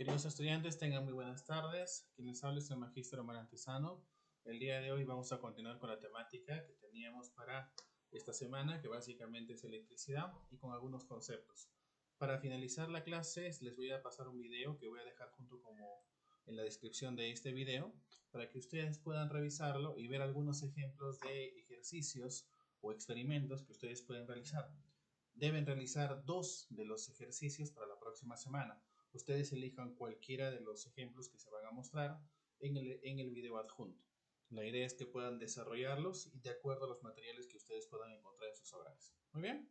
Queridos estudiantes, tengan muy buenas tardes. Quien les habla es el Magíster Omar Antesano. El día de hoy vamos a continuar con la temática que teníamos para esta semana, que básicamente es electricidad y con algunos conceptos. Para finalizar la clase, les voy a pasar un video que voy a dejar junto como en la descripción de este video para que ustedes puedan revisarlo y ver algunos ejemplos de ejercicios o experimentos que ustedes pueden realizar. Deben realizar 2 de los ejercicios para la próxima semana. Ustedes elijan cualquiera de los ejemplos que se van a mostrar en el video adjunto. La idea es que puedan desarrollarlos y de acuerdo a los materiales que ustedes puedan encontrar en sus hogares. Muy bien.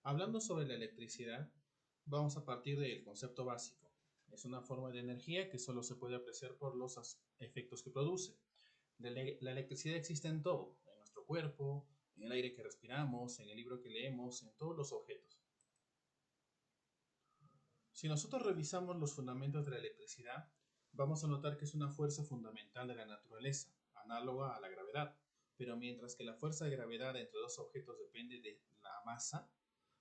Hablando sobre la electricidad, vamos a partir del concepto básico. Es una forma de energía que solo se puede apreciar por los efectos que produce. La electricidad existe en todo, en nuestro cuerpo, en el aire que respiramos, en el libro que leemos, en todos los objetos. Si nosotros revisamos los fundamentos de la electricidad, vamos a notar que es una fuerza fundamental de la naturaleza, análoga a la gravedad. Pero mientras que la fuerza de gravedad entre dos objetos depende de la masa,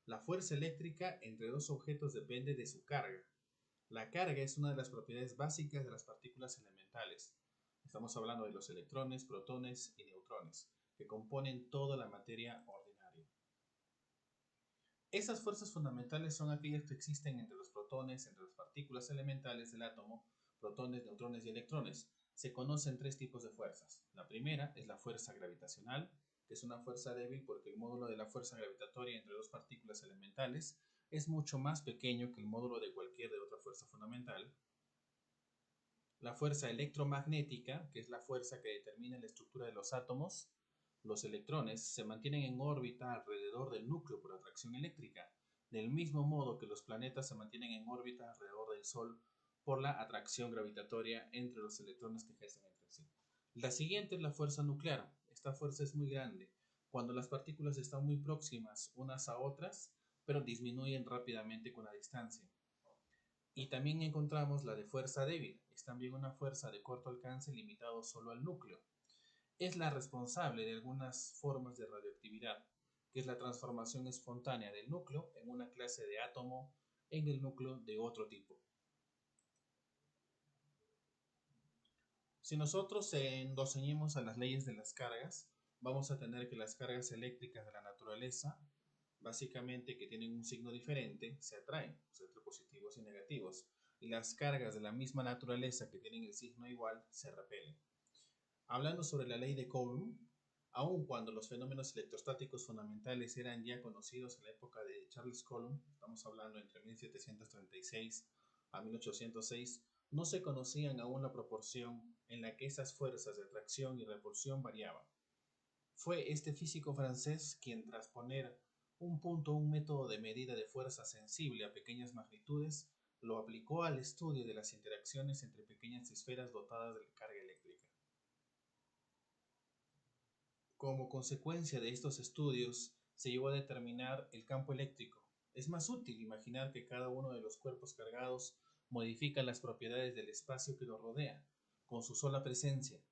la fuerza eléctrica entre dos objetos depende de su carga. La carga es una de las propiedades básicas de las partículas elementales. Estamos hablando de los electrones, protones y neutrones, que componen toda la materia ordinaria. Esas fuerzas fundamentales son aquellas que existen entre los protones, entre las partículas elementales del átomo, protones, neutrones y electrones. Se conocen 3 tipos de fuerzas. La primera es la fuerza gravitacional, que es una fuerza débil porque el módulo de la fuerza gravitatoria entre dos partículas elementales es mucho más pequeño que el módulo de cualquier otra fuerza fundamental. La fuerza electromagnética, que es la fuerza que determina la estructura de los átomos. Los electrones se mantienen en órbita alrededor del núcleo por atracción eléctrica, del mismo modo que los planetas se mantienen en órbita alrededor del Sol por la atracción gravitatoria entre los electrones que ejercen entre sí. La siguiente es la fuerza nuclear. Esta fuerza es muy grande cuando las partículas están muy próximas unas a otras, pero disminuyen rápidamente con la distancia. Y también encontramos la de fuerza débil. Es también una fuerza de corto alcance limitado solo al núcleo. Es la responsable de algunas formas de radioactividad, que es la transformación espontánea del núcleo en una clase de átomo en el núcleo de otro tipo. Si nosotros nos ceñimos a las leyes de las cargas, vamos a tener que las cargas eléctricas de la naturaleza, básicamente que tienen un signo diferente, se atraen, entre positivos y negativos, y las cargas de la misma naturaleza que tienen el signo igual se repelen. Hablando sobre la ley de Coulomb, aun cuando los fenómenos electrostáticos fundamentales eran ya conocidos en la época de Charles Coulomb, estamos hablando entre 1736 a 1806, no se conocían aún la proporción en la que esas fuerzas de atracción y repulsión variaban. Fue este físico francés quien, tras poner un método de medida de fuerza sensible a pequeñas magnitudes, lo aplicó al estudio de las interacciones entre pequeñas esferas dotadas de carga eléctrica. Como consecuencia de estos estudios, se llegó a determinar el campo eléctrico. Es más útil imaginar que cada uno de los cuerpos cargados modifica las propiedades del espacio que lo rodea, con su sola presencia.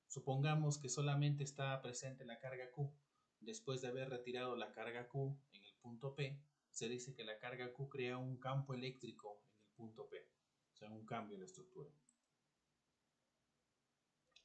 Supongamos que solamente está presente la carga Q. Después de haber retirado la carga Q en el punto P, se dice que la carga Q crea un campo eléctrico en el punto P, o sea, un cambio en la estructura.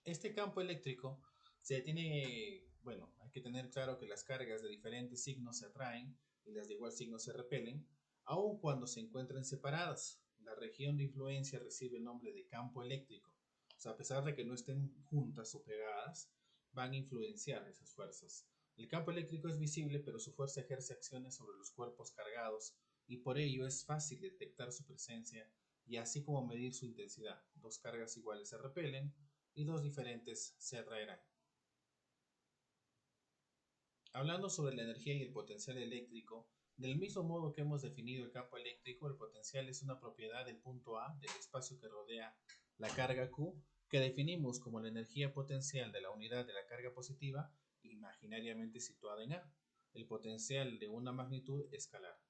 Este campo eléctrico hay que tener claro que las cargas de diferentes signos se atraen y las de igual signo se repelen, aun cuando se encuentren separadas. La región de influencia recibe el nombre de campo eléctrico. O sea, a pesar de que no estén juntas o pegadas, van a influenciar esas fuerzas. El campo eléctrico es visible, pero su fuerza ejerce acciones sobre los cuerpos cargados y por ello es fácil detectar su presencia y así como medir su intensidad. Dos cargas iguales se repelen y dos diferentes se atraerán. Hablando sobre la energía y el potencial eléctrico, del mismo modo que hemos definido el campo eléctrico, el potencial es una propiedad del punto A del espacio que rodea la carga Q, que definimos como la energía potencial de la unidad de la carga positiva imaginariamente situada en A, el potencial de una magnitud escalar.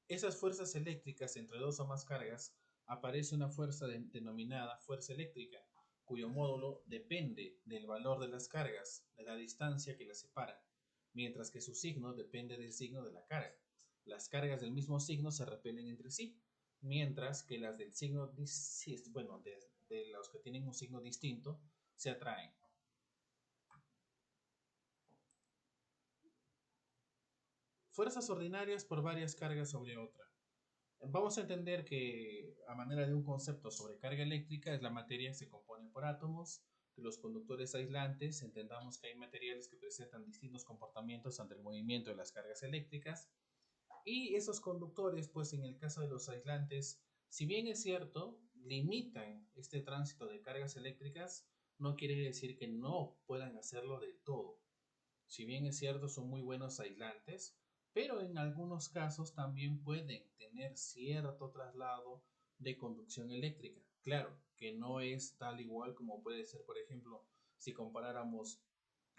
Esas fuerzas eléctricas entre dos o más cargas aparece una fuerza denominada fuerza eléctrica, cuyo módulo depende del valor de las cargas, de la distancia que las separa, mientras que su signo depende del signo de la carga. Las cargas del mismo signo se repelen entre sí. mientras que las del signo, bueno, de los que tienen un signo distinto, se atraen. Fuerzas ordinarias por varias cargas sobre otra. Vamos a entender que a manera de un concepto sobre carga eléctrica es la materia que se compone por átomos, que los conductores aislantes, entendamos que hay materiales que presentan distintos comportamientos ante el movimiento de las cargas eléctricas, y esos conductores, pues en el caso de los aislantes, si bien es cierto, limitan este tránsito de cargas eléctricas, no quiere decir que no puedan hacerlo del todo. Si bien es cierto, son muy buenos aislantes, pero en algunos casos también pueden tener cierto traslado de conducción eléctrica. Claro, que no es tal igual como puede ser, por ejemplo, si comparáramos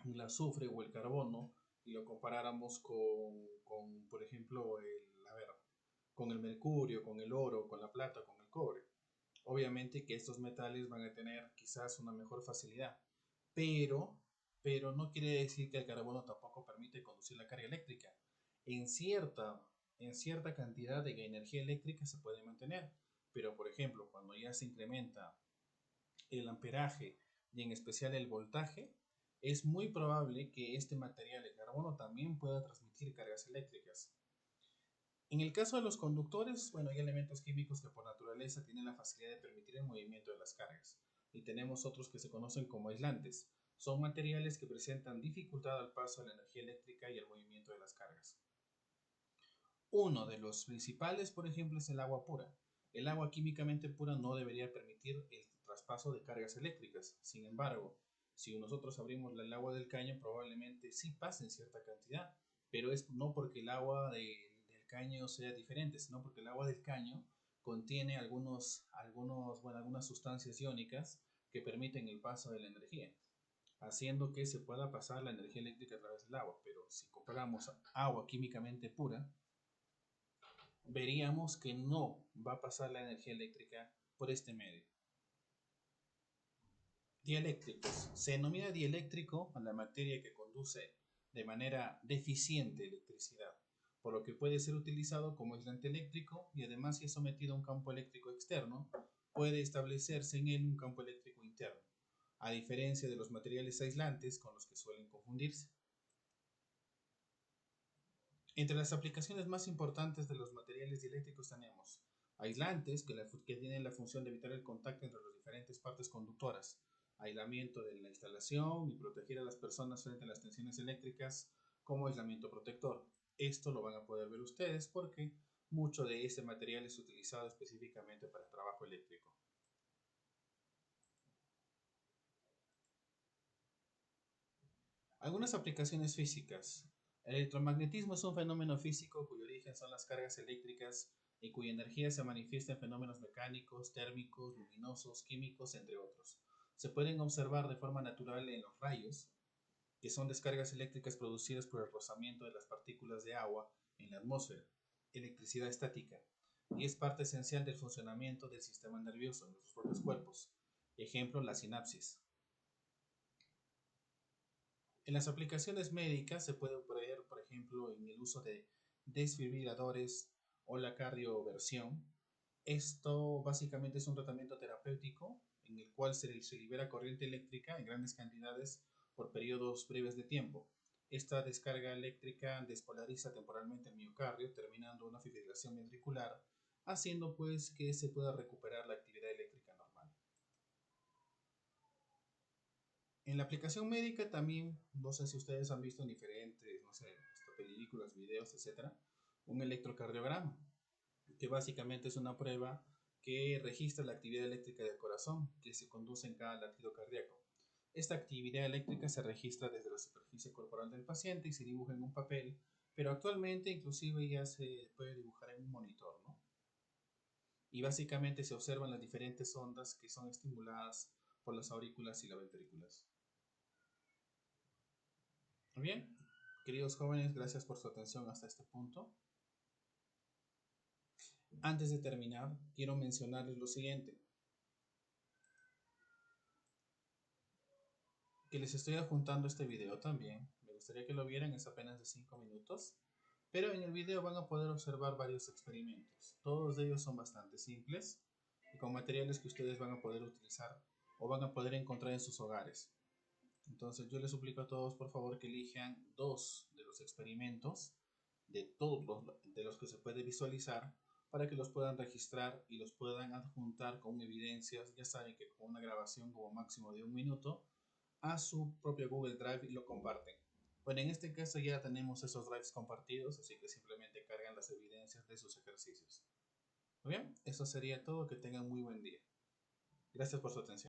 el azufre o el carbono y lo comparáramos con por ejemplo, con el mercurio, con el oro, con la plata, con el cobre. Obviamente que estos metales van a tener quizás una mejor facilidad, pero, pero no quiere decir que el carbono tampoco permite conducir la carga eléctrica. En cierta, en cierta cantidad de energía eléctrica se puede mantener, pero por ejemplo, cuando ya se incrementa el amperaje y en especial el voltaje, es muy probable que este material, el carbono, también pueda transmitir cargas eléctricas. En el caso de los conductores, bueno, hay elementos químicos que por naturaleza tienen la facilidad de permitir el movimiento de las cargas. Y tenemos otros que se conocen como aislantes. Son materiales que presentan dificultad al paso de la energía eléctrica y al movimiento de las cargas. Uno de los principales, por ejemplo, es el agua pura. El agua químicamente pura no debería permitir el traspaso de cargas eléctricas. Sin embargo, si nosotros abrimos el agua del caño, probablemente sí pase en cierta cantidad, pero es no porque el agua del caño sea diferente, sino porque el agua del caño contiene algunas sustancias iónicas que permiten el paso de la energía, haciendo que se pueda pasar la energía eléctrica a través del agua. Pero si comparamos agua químicamente pura, veríamos que no va a pasar la energía eléctrica por este medio. Dieléctricos. Se denomina dieléctrico a la materia que conduce de manera deficiente electricidad, por lo que puede ser utilizado como aislante eléctrico y además si es sometido a un campo eléctrico externo, puede establecerse en él un campo eléctrico interno, a diferencia de los materiales aislantes con los que suelen confundirse. Entre las aplicaciones más importantes de los materiales dieléctricos tenemos aislantes, que tienen la función de evitar el contacto entre las diferentes partes conductoras, aislamiento de la instalación y proteger a las personas frente a las tensiones eléctricas como aislamiento protector. Esto lo van a poder ver ustedes porque mucho de este material es utilizado específicamente para el trabajo eléctrico. Algunas aplicaciones físicas. El electromagnetismo es un fenómeno físico cuyo origen son las cargas eléctricas y cuya energía se manifiesta en fenómenos mecánicos, térmicos, luminosos, químicos, entre otros. Se pueden observar de forma natural en los rayos, que son descargas eléctricas producidas por el rozamiento de las partículas de agua en la atmósfera, electricidad estática, y es parte esencial del funcionamiento del sistema nervioso en nuestros propios cuerpos. Ejemplo, la sinapsis. En las aplicaciones médicas se puede ver, por ejemplo, en el uso de desfibriladores o la cardioversión. Esto básicamente es un tratamiento terapéutico en el cual se libera corriente eléctrica en grandes cantidades por periodos breves de tiempo. Esta descarga eléctrica despolariza temporalmente el miocardio, terminando una fibrilación ventricular, haciendo pues que se pueda recuperar la actividad eléctrica normal. En la aplicación médica también, no sé si ustedes han visto en diferentes, no sé, películas, videos, etcétera, un electrocardiograma, que básicamente es una prueba que registra la actividad eléctrica del corazón que se conduce en cada latido cardíaco. Esta actividad eléctrica se registra desde la superficie corporal del paciente y se dibuja en un papel, pero actualmente inclusive ya se puede dibujar en un monitor, ¿no? Y básicamente se observan las diferentes ondas que son estimuladas por las aurículas y las ventrículas. Bien, queridos jóvenes, gracias por su atención hasta este punto. Antes de terminar, quiero mencionarles lo siguiente. Que les estoy adjuntando este video también. Me gustaría que lo vieran, es apenas de 5 minutos. Pero en el video van a poder observar varios experimentos. Todos ellos son bastante simples y con materiales que ustedes van a poder utilizar o van a poder encontrar en sus hogares. Entonces yo les suplico a todos por favor que elijan 2 de los experimentos de todos de los que se puede visualizar para que los puedan registrar y los puedan adjuntar con evidencias. Ya saben que con una grabación como máximo de 1 minuto a su propio Google Drive y lo comparten. Bueno, en este caso ya tenemos esos drives compartidos, así que simplemente cargan las evidencias de sus ejercicios. Muy bien, eso sería todo. Que tengan muy buen día. Gracias por su atención.